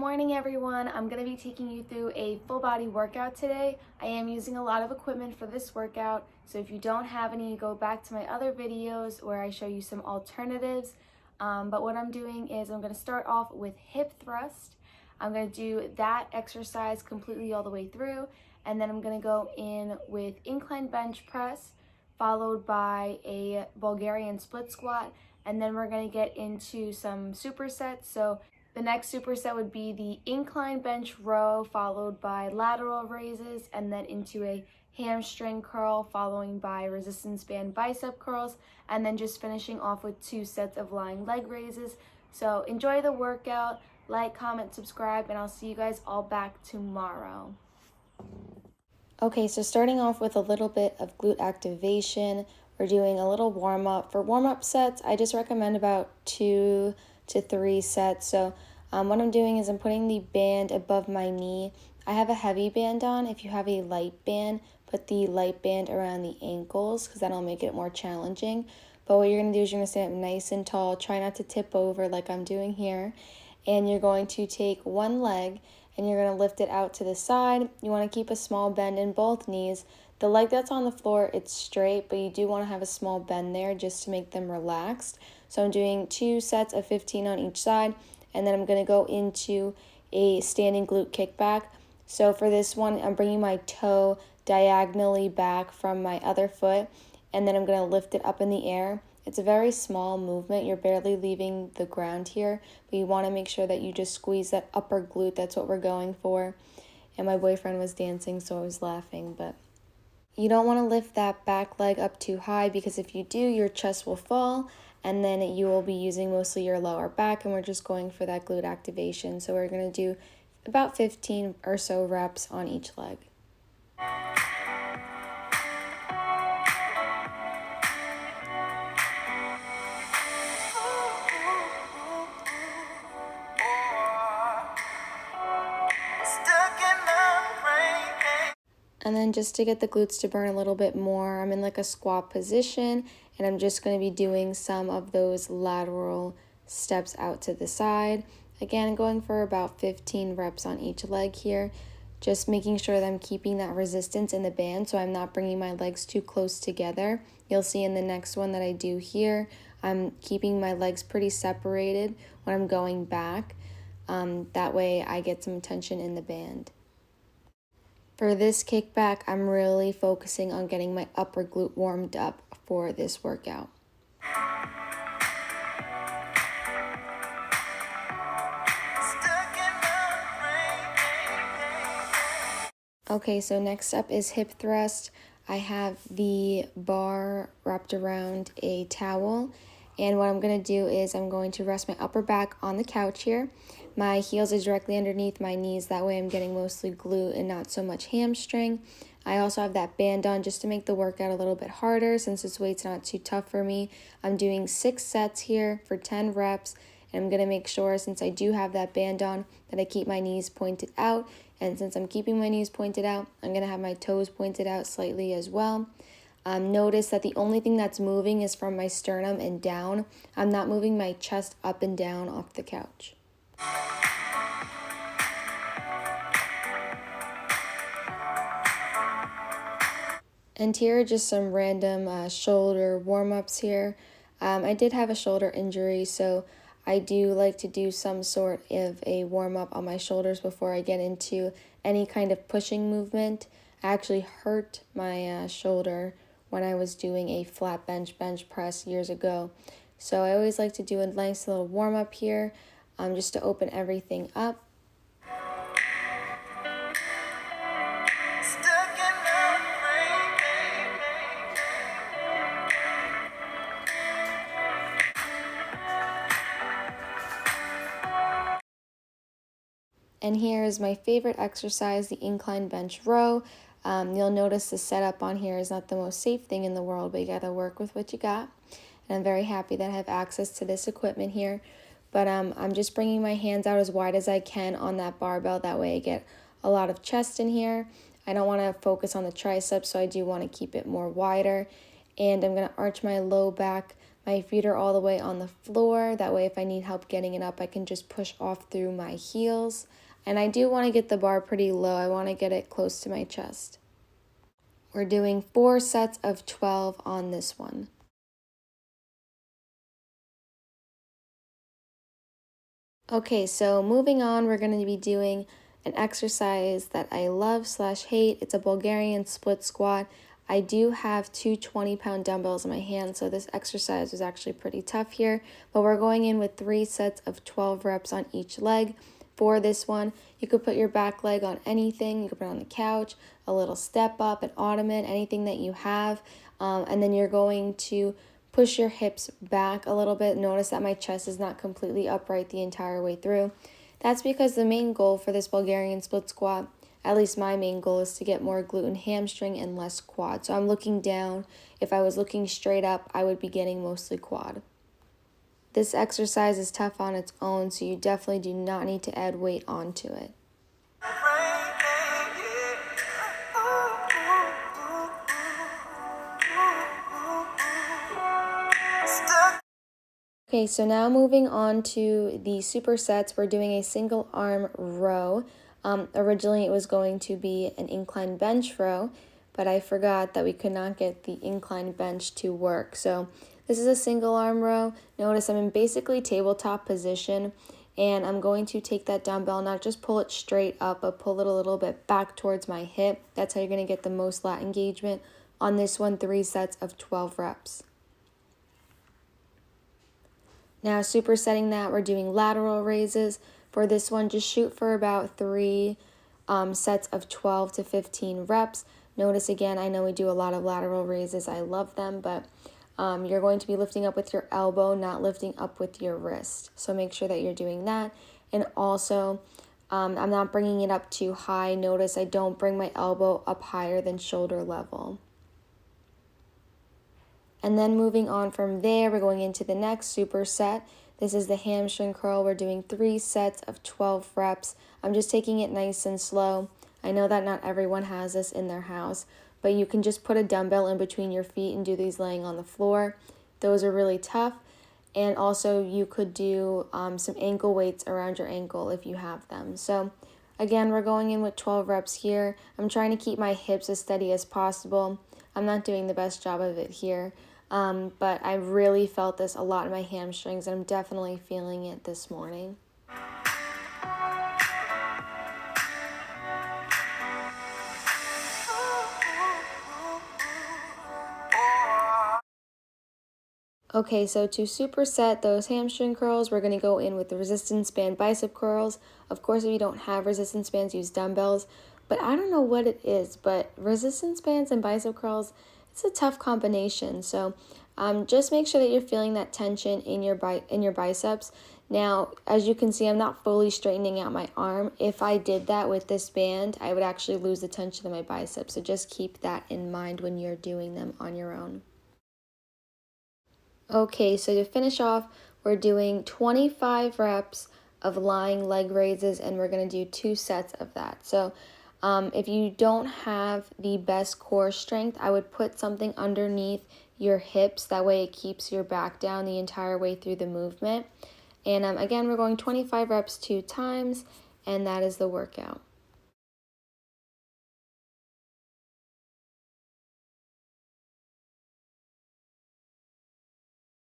morning everyone. I'm going to be taking you through a full body workout today. I am using a lot of equipment for this workout, so if you don't have any, go back to my other videos where I show you some alternatives. But what I'm doing is I'm going to start off with hip thrust. I'm going to do that exercise completely all the way through, and then I'm going to go in with incline bench press, followed by a Bulgarian split squat, and then we're going to get into some supersets. So the next superset would be the incline bench row, followed by lateral raises, and then into a hamstring curl, following by resistance band bicep curls, and then just finishing off with 2 sets of lying leg raises. So enjoy the workout, like, comment, subscribe, and I'll see you guys all back tomorrow. Okay, so starting off with a little bit of glute activation, we're doing a little warm-up. For warm-up sets, I just recommend about 2 to 3 sets. So what I'm doing is I'm putting the band above my knee. I have a heavy band on. If you have a light band, put the light band around the ankles because that'll make it more challenging. But what you're going to do is you're going to stand up nice and tall. Try not to tip over like I'm doing here. And you're going to take one leg and you're going to lift it out to the side. You want to keep a small bend in both knees. The leg that's on the floor, it's straight, but you do want to have a small bend there just to make them relaxed. So I'm doing 2 sets of 15 on each side, and then I'm going to go into a standing glute kickback. So for this one, I'm bringing my toe diagonally back from my other foot, and then I'm going to lift it up in the air. It's a very small movement. You're barely leaving the ground here, but you want to make sure that you just squeeze that upper glute. That's what we're going for. And my boyfriend was dancing, so I was laughing, but you don't want to lift that back leg up too high because if you do, your chest will fall and then you will be using mostly your lower back, and we're just going for that glute activation. So we're going to do about 15 or so reps on each leg. And then just to get the glutes to burn a little bit more, I'm in like a squat position, and I'm just going to be doing some of those lateral steps out to the side. Again, going for about 15 reps on each leg here, just making sure that I'm keeping that resistance in the band so I'm not bringing my legs too close together. You'll see in the next one that I do here, I'm keeping my legs pretty separated when I'm going back. That way I get some tension in the band. For this kickback, I'm really focusing on getting my upper glute warmed up for this workout. Okay, so next up is hip thrust. I have the bar wrapped around a towel, and what I'm going to do is I'm going to rest my upper back on the couch here. My heels is directly underneath my knees, that way I'm getting mostly glute and not so much hamstring. I also have that band on just to make the workout a little bit harder since this weight's not too tough for me. I'm doing 6 sets here for 10 reps, and I'm going to make sure, since I do have that band on, that I keep my knees pointed out. And since I'm keeping my knees pointed out, I'm going to have my toes pointed out slightly as well. Notice that the only thing that's moving is from my sternum and down. I'm not moving my chest up and down off the couch. And here are just some random shoulder warm-ups here. I did have a shoulder injury, so I do like to do some sort of a warm-up on my shoulders before I get into any kind of pushing movement. I actually hurt my shoulder when I was doing a flat bench press years ago. So I always like to do a nice little warm-up here just to open everything up. And here is my favorite exercise, the incline bench row. You'll notice the setup on here is not the most safe thing in the world, but you gotta work with what you got. And I'm very happy that I have access to this equipment here. But I'm just bringing my hands out as wide as I can on that barbell. That way I get a lot of chest in here. I don't want to focus on the triceps, so I do want to keep it more wider. And I'm going to arch my low back My feet are all the way on the floor. That way if I need help getting it up, I can just push off through my heels. And I do want to get the bar pretty low. I want to get it close to my chest. We're doing 4 sets of 12 on this one. Okay, so moving on, we're going to be doing an exercise that I love / hate. It's a Bulgarian split squat. I do have two 20-pound dumbbells in my hand, so this exercise was actually pretty tough here. But we're going in with 3 sets of 12 reps on each leg. For this one, you could put your back leg on anything. You could put it on the couch, a little step up, an ottoman, anything that you have. And then you're going to push your hips back a little bit. Notice that my chest is not completely upright the entire way through. That's because the main goal for this Bulgarian split squat, at least my main goal, is to get more glute and hamstring and less quad. So I'm looking down. If I was looking straight up, I would be getting mostly quad. This exercise is tough on its own, so you definitely do not need to add weight onto it. Okay, so now moving on to the supersets, we're doing a single arm row. Originally it was going to be an incline bench row, but I forgot that we could not get the incline bench to work. So this is a single arm row. Notice I'm in basically tabletop position, and I'm going to take that dumbbell, not just pull it straight up, but pull it a little bit back towards my hip. That's how you're going to get the most lat engagement. On this one, 3 sets of 12 reps. Now supersetting that, we're doing lateral raises. For this one, just shoot for about 3 sets of 12 to 15 reps. Notice again, I know we do a lot of lateral raises. I love them, but you're going to be lifting up with your elbow, not lifting up with your wrist. So make sure that you're doing that. And also, I'm not bringing it up too high. Notice I don't bring my elbow up higher than shoulder level. And then moving on from there, we're going into the next superset. This is the hamstring curl. We're doing 3 sets of 12 reps. I'm just taking it nice and slow. I know that not everyone has this in their house, but you can just put a dumbbell in between your feet and do these laying on the floor. Those are really tough. And also you could do some ankle weights around your ankle if you have them. So again, we're going in with 12 reps here. I'm trying to keep my hips as steady as possible. I'm not doing the best job of it here. But I really felt this a lot in my hamstrings, and I'm definitely feeling it this morning. Okay, so to superset those hamstring curls, we're going to go in with the resistance band bicep curls. Of course, if you don't have resistance bands, use dumbbells. But I don't know what it is, but resistance bands and bicep curls, it's a tough combination. So just make sure that you're feeling that tension in your biceps. Now, as you can see, I'm not fully straightening out my arm. If I did that with this band, I would actually lose the tension in my biceps. So just keep that in mind when you're doing them on your own. Okay, so to finish off, we're doing 25 reps of lying leg raises, and we're going to do 2 sets of that. So if you don't have the best core strength, I would put something underneath your hips. That way it keeps your back down the entire way through the movement. And again, we're going 25 reps 2 times, and that is the workout.